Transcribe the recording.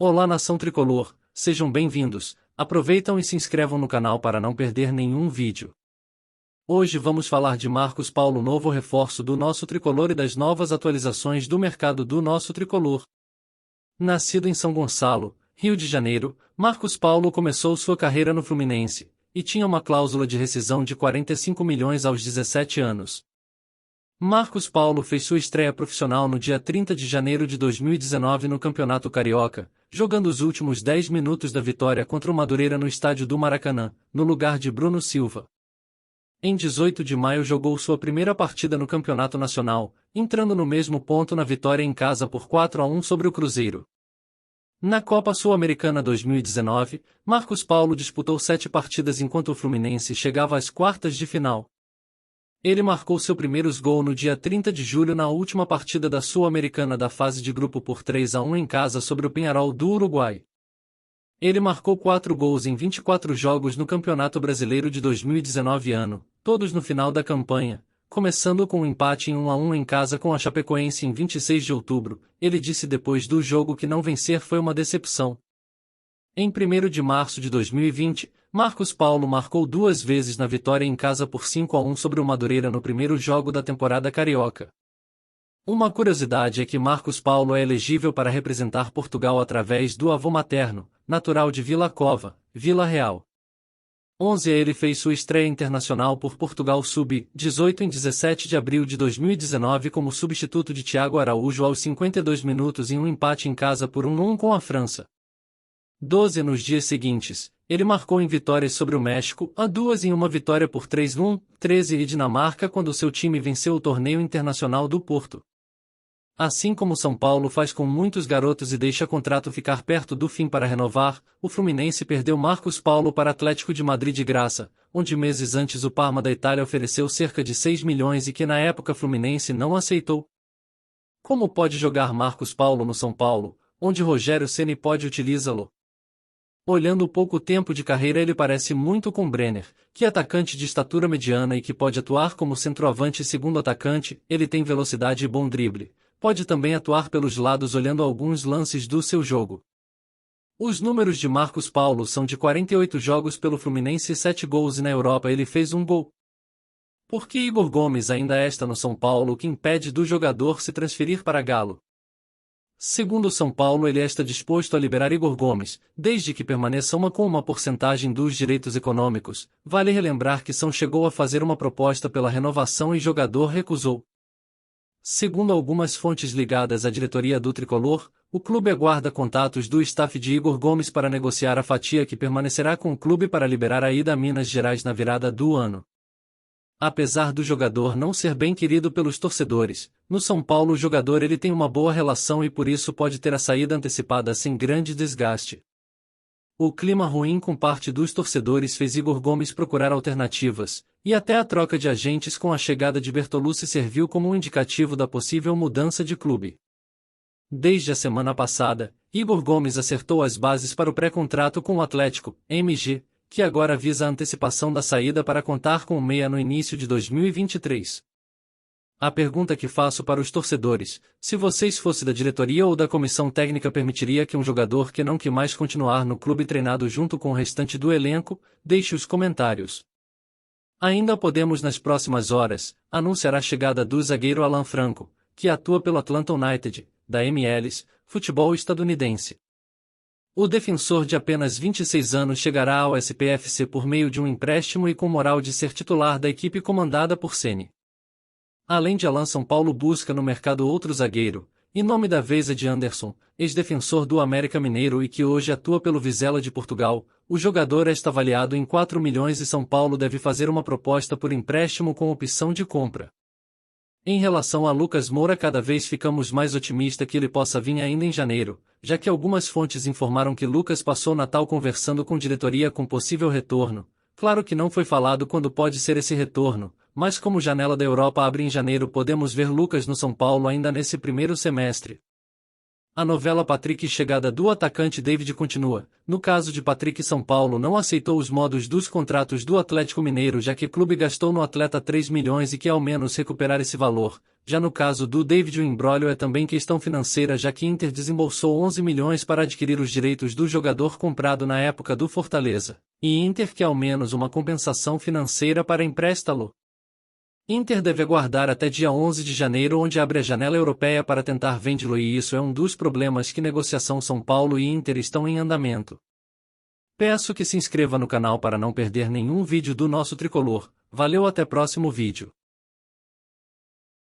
Olá, nação tricolor, sejam bem-vindos. Aproveitam e se inscrevam no canal para não perder nenhum vídeo. Hoje vamos falar de Marcos Paulo, novo reforço do nosso tricolor, e das novas atualizações do mercado do nosso tricolor. Nascido em São Gonçalo, Rio de Janeiro, Marcos Paulo começou sua carreira no Fluminense e tinha uma cláusula de rescisão de 45 milhões aos 17 anos. Marcos Paulo fez sua estreia profissional no dia 30 de janeiro de 2019 no Campeonato Carioca, jogando os últimos 10 minutos da vitória contra o Madureira no estádio do Maracanã, no lugar de Bruno Silva. Em 18 de maio jogou sua primeira partida no Campeonato Nacional, entrando no mesmo ponto na vitória em casa por 4-1 sobre o Cruzeiro. Na Copa Sul-Americana 2019, Marcos Paulo disputou 7 partidas enquanto o Fluminense chegava às quartas de final. Ele marcou seu primeiro gol no dia 30 de julho na última partida da Sul-Americana da fase de grupo por 3-1 em casa sobre o Peñarol do Uruguai. Ele marcou 4 gols em 24 jogos no Campeonato Brasileiro de 2019 todos no final da campanha, começando com um empate em 1-1 em casa com a Chapecoense em 26 de outubro. Ele disse depois do jogo que não vencer foi uma decepção. Em 1º de março de 2020, Marcos Paulo marcou 2 vezes na vitória em casa por 5-1 sobre o Madureira no primeiro jogo da temporada carioca. Uma curiosidade é que Marcos Paulo é elegível para representar Portugal através do avô materno, natural de Vila Cova, Vila Real. 11 Ele fez sua estreia internacional por Portugal sub-18 em 17 de abril de 2019 como substituto de Thiago Araújo aos 52 minutos em um empate em casa por 1-1 com a França. 12 Nos dias seguintes, ele marcou em vitórias sobre o México, a 2 em uma vitória por 3-1, 13 e Dinamarca quando seu time venceu o torneio internacional do Porto. Assim como São Paulo faz com muitos garotos e deixa contrato ficar perto do fim para renovar, o Fluminense perdeu Marcos Paulo para Atlético de Madrid de graça, onde meses antes o Parma da Itália ofereceu cerca de 6 milhões e que na época Fluminense não aceitou. Como pode jogar Marcos Paulo no São Paulo, onde Rogério Ceni pode utilizá-lo? Olhando o pouco tempo de carreira, ele parece muito com Brenner, que é atacante de estatura mediana e que pode atuar como centroavante e segundo atacante. Ele tem velocidade e bom drible. Pode também atuar pelos lados olhando alguns lances do seu jogo. Os números de Marcos Paulo são de 48 jogos pelo Fluminense e 7 gols, e na Europa ele fez 1 gol. Por que Igor Gomes ainda está no São Paulo, o que impede do jogador se transferir para Galo? Segundo o São Paulo, ele está disposto a liberar Igor Gomes, desde que permaneça com uma porcentagem dos direitos econômicos. Vale relembrar que São chegou a fazer uma proposta pela renovação e jogador recusou. Segundo algumas fontes ligadas à diretoria do Tricolor, o clube aguarda contatos do staff de Igor Gomes para negociar a fatia que permanecerá com o clube para liberar a ida a Minas Gerais na virada do ano. Apesar do jogador não ser bem querido pelos torcedores, no São Paulo o jogador ele tem uma boa relação e por isso pode ter a saída antecipada sem grande desgaste. O clima ruim com parte dos torcedores fez Igor Gomes procurar alternativas, e até a troca de agentes com a chegada de Bertolucci serviu como um indicativo da possível mudança de clube. Desde a semana passada, Igor Gomes acertou as bases para o pré-contrato com o Atlético, MG, que agora visa a antecipação da saída para contar com o meia no início de 2023. A pergunta que faço para os torcedores: se vocês fossem da diretoria ou da comissão técnica, permitiria que um jogador que não quer mais continuar no clube treinado junto com o restante do elenco? Deixe os comentários. Ainda podemos nas próximas horas anunciar a chegada do zagueiro Alan Franco, que atua pelo Atlanta United, da MLS, futebol estadunidense. O defensor de apenas 26 anos chegará ao SPFC por meio de um empréstimo e com moral de ser titular da equipe comandada por Ceni. Além de Alan, São Paulo busca no mercado outro zagueiro, e nome da vez é de Anderson, ex-defensor do América Mineiro e que hoje atua pelo Vizela de Portugal. O jogador está avaliado em 4 milhões e São Paulo deve fazer uma proposta por empréstimo com opção de compra. Em relação a Lucas Moura, cada vez ficamos mais otimistas que ele possa vir ainda em janeiro, já que algumas fontes informaram que Lucas passou o Natal conversando com diretoria com possível retorno. Claro que não foi falado quando pode ser esse retorno, mas como janela da Europa abre em janeiro, podemos ver Lucas no São Paulo ainda nesse primeiro semestre. A novela Patrick e chegada do atacante David continua. No caso de Patrick, São Paulo não aceitou os modos dos contratos do Atlético Mineiro, já que o clube gastou no atleta 3 milhões e quer ao menos recuperar esse valor. Já no caso do David, o imbróglio é também questão financeira, já que Inter desembolsou 11 milhões para adquirir os direitos do jogador comprado na época do Fortaleza. E Inter quer ao menos uma compensação financeira para emprestá-lo. Inter deve aguardar até dia 11 de janeiro, onde abre a janela europeia para tentar vendê-lo, e isso é um dos problemas que negociação São Paulo e Inter estão em andamento. Peço que se inscreva no canal para não perder nenhum vídeo do nosso tricolor. Valeu, até próximo vídeo.